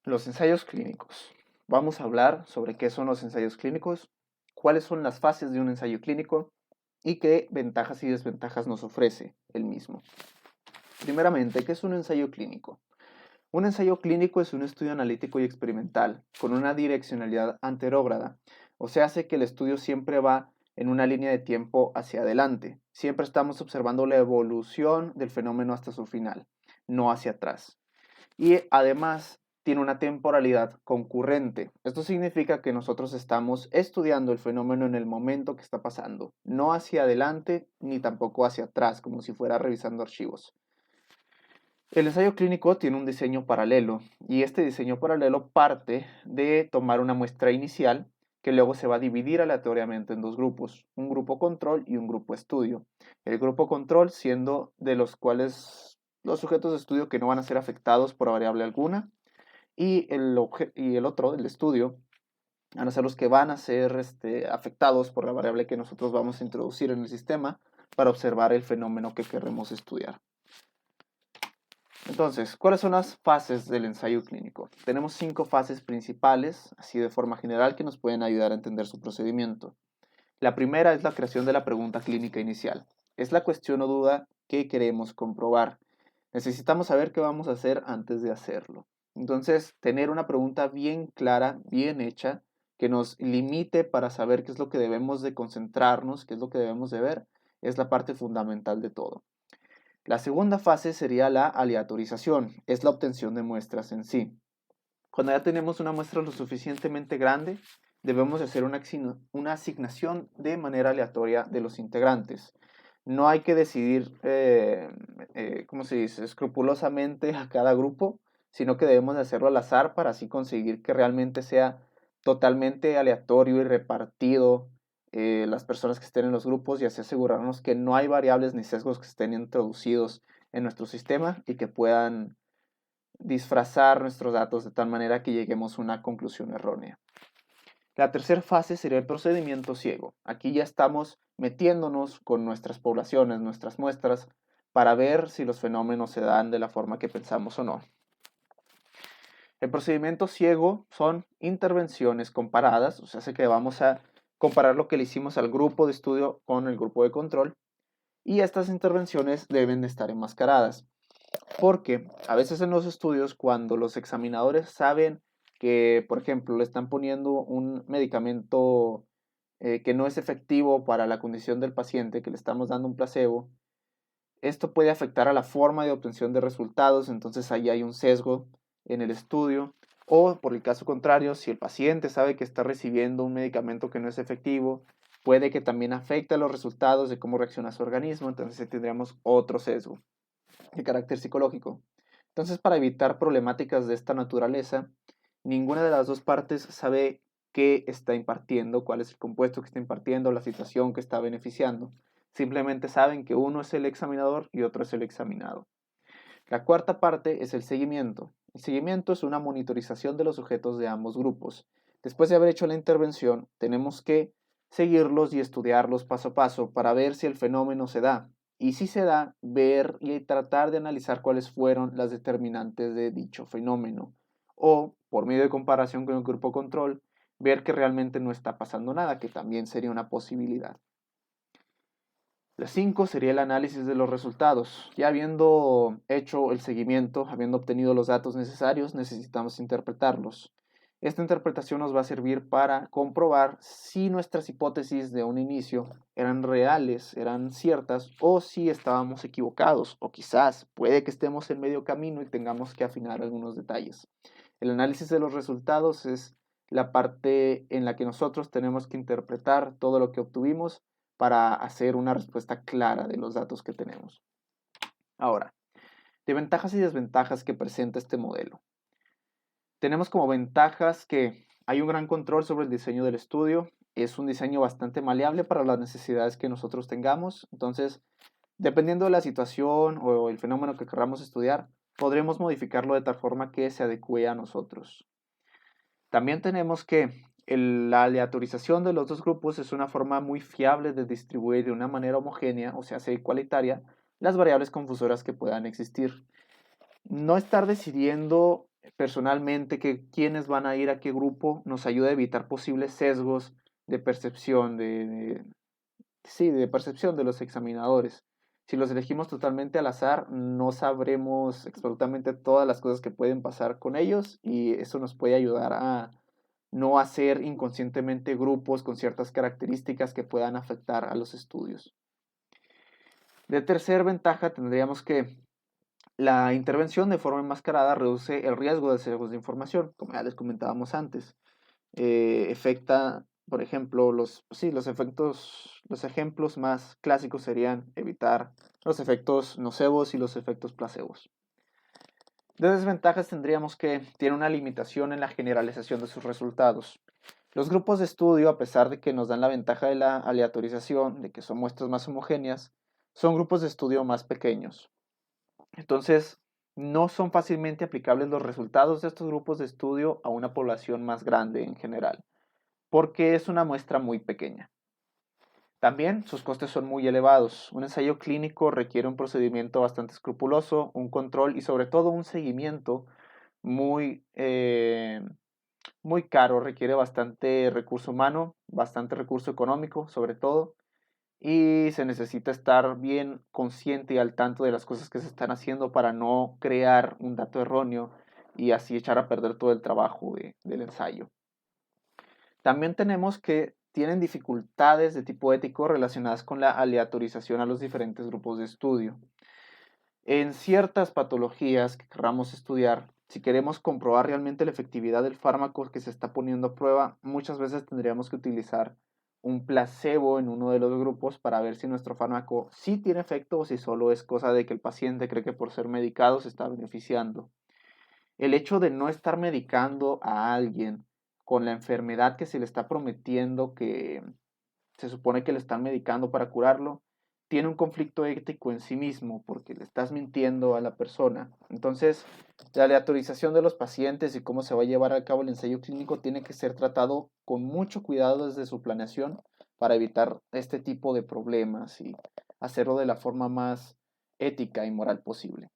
Los ensayos clínicos. Vamos a hablar sobre qué son los ensayos clínicos, cuáles son las fases de un ensayo clínico y qué ventajas y desventajas nos ofrece el mismo. Primeramente, ¿qué es un ensayo clínico? Un ensayo clínico es un estudio analítico y experimental con una direccionalidad anterógrada, o sea, hace que el estudio siempre va en una línea de tiempo hacia adelante. Siempre estamos observando la evolución del fenómeno hasta su final, no hacia atrás. Y además tiene una temporalidad concurrente. Esto significa que nosotros estamos estudiando el fenómeno en el momento que está pasando, no hacia adelante ni tampoco hacia atrás, como si fuera revisando archivos. El ensayo clínico tiene un diseño paralelo y este diseño paralelo parte de tomar una muestra inicial que luego se va a dividir aleatoriamente en dos grupos, un grupo control y un grupo estudio. El grupo control siendo de los cuales los sujetos de estudio que no van a ser afectados por variable alguna y el otro, el estudio, van a ser los que van a ser afectados por la variable que nosotros vamos a introducir en el sistema para observar el fenómeno que queremos estudiar. Entonces, ¿cuáles son las fases del ensayo clínico? Tenemos 5 fases principales, así de forma general, que nos pueden ayudar a entender su procedimiento. La primera es la creación de la pregunta clínica inicial. Es la cuestión o duda que queremos comprobar. Necesitamos saber qué vamos a hacer antes de hacerlo. Entonces, tener una pregunta bien clara, bien hecha, que nos limite para saber qué es lo que debemos de concentrarnos, qué es lo que debemos de ver, es la parte fundamental de todo. La segunda fase sería la aleatorización, es la obtención de muestras en sí. Cuando ya tenemos una muestra lo suficientemente grande, debemos hacer una asignación de manera aleatoria de los integrantes. No hay que decidir, ¿cómo se dice?, escrupulosamente a cada grupo, sino que debemos de hacerlo al azar para así conseguir que realmente sea totalmente aleatorio y repartido las personas que estén en los grupos y así asegurarnos que no hay variables ni sesgos que estén introducidos en nuestro sistema y que puedan disfrazar nuestros datos de tal manera que lleguemos a una conclusión errónea. La tercera fase sería el procedimiento ciego. Aquí ya estamos metiéndonos con nuestras poblaciones, nuestras muestras, para ver si los fenómenos se dan de la forma que pensamos o no. El procedimiento ciego son intervenciones comparadas, o sea, hace que vamos a comparar lo que le hicimos al grupo de estudio con el grupo de control, y estas intervenciones deben de estar enmascaradas. Porque a veces en los estudios, cuando los examinadores saben que, por ejemplo, le están poniendo un medicamento que no es efectivo para la condición del paciente, que le estamos dando un placebo, esto puede afectar a la forma de obtención de resultados, entonces ahí hay un sesgo en el estudio. O por el caso contrario, si el paciente sabe que está recibiendo un medicamento que no es efectivo, puede que también afecte a los resultados de cómo reacciona su organismo, entonces tendríamos otro sesgo de carácter psicológico. Entonces, para evitar problemáticas de esta naturaleza, ninguna de las dos partes sabe qué está impartiendo, cuál es el compuesto que está impartiendo, la situación que está beneficiando. Simplemente saben que uno es el examinador y otro es el examinado. La cuarta parte es el seguimiento. El seguimiento es una monitorización de los sujetos de ambos grupos. Después de haber hecho la intervención, tenemos que seguirlos y estudiarlos paso a paso para ver si el fenómeno se da. Y si se da, ver y tratar de analizar cuáles fueron las determinantes de dicho fenómeno. O, por medio de comparación con el grupo control, ver que realmente no está pasando nada, que también sería una posibilidad. La 5 sería el análisis de los resultados. Ya habiendo hecho el seguimiento, habiendo obtenido los datos necesarios, necesitamos interpretarlos. Esta interpretación nos va a servir para comprobar si nuestras hipótesis de un inicio eran reales, eran ciertas, o si estábamos equivocados, o quizás puede que estemos en medio camino y tengamos que afinar algunos detalles. El análisis de los resultados es la parte en la que nosotros tenemos que interpretar todo lo que obtuvimos para hacer una respuesta clara de los datos que tenemos. Ahora, de ventajas y desventajas que presenta este modelo. Tenemos como ventajas que hay un gran control sobre el diseño del estudio, es un diseño bastante maleable para las necesidades que nosotros tengamos, entonces, dependiendo de la situación o el fenómeno que queramos estudiar, podremos modificarlo de tal forma que se adecue a nosotros. También tenemos que la aleatorización de los dos grupos es una forma muy fiable de distribuir de una manera homogénea, o sea, igualitaria, las variables confusoras que puedan existir. No estar decidiendo personalmente que quiénes van a ir a qué grupo nos ayuda a evitar posibles sesgos de percepción, sí, de percepción de los examinadores. Si los elegimos totalmente al azar, no sabremos absolutamente todas las cosas que pueden pasar con ellos y eso nos puede ayudar a no hacer inconscientemente grupos con ciertas características que puedan afectar a los estudios. De tercera ventaja tendríamos que la intervención de forma enmascarada reduce el riesgo de sesgos de información, como ya les comentábamos antes. Efecta, por ejemplo, sí, los ejemplos más clásicos serían evitar los efectos nocebos y los efectos placebos. De desventajas tendríamos que tiene una limitación en la generalización de sus resultados. Los grupos de estudio, a pesar de que nos dan la ventaja de la aleatorización, de que son muestras más homogéneas, son grupos de estudio más pequeños. Entonces, no son fácilmente aplicables los resultados de estos grupos de estudio a una población más grande en general, porque es una muestra muy pequeña. También sus costes son muy elevados. Un ensayo clínico requiere un procedimiento bastante escrupuloso, un control y sobre todo un seguimiento muy, muy caro. Requiere bastante recurso humano, bastante recurso económico sobre todo. Y se necesita estar bien consciente y al tanto de las cosas que se están haciendo para no crear un dato erróneo y así echar a perder todo el trabajo del ensayo. También tenemos que tienen dificultades de tipo ético relacionadas con la aleatorización a los diferentes grupos de estudio. En ciertas patologías que queramos estudiar, si queremos comprobar realmente la efectividad del fármaco que se está poniendo a prueba, muchas veces tendríamos que utilizar un placebo en uno de los grupos para ver si nuestro fármaco sí tiene efecto o si solo es cosa de que el paciente cree que por ser medicado se está beneficiando. El hecho de no estar medicando a alguien con la enfermedad que se le está prometiendo que se supone que le están medicando para curarlo, tiene un conflicto ético en sí mismo porque le estás mintiendo a la persona. Entonces, la aleatorización de los pacientes y cómo se va a llevar a cabo el ensayo clínico tiene que ser tratado con mucho cuidado desde su planeación para evitar este tipo de problemas y hacerlo de la forma más ética y moral posible.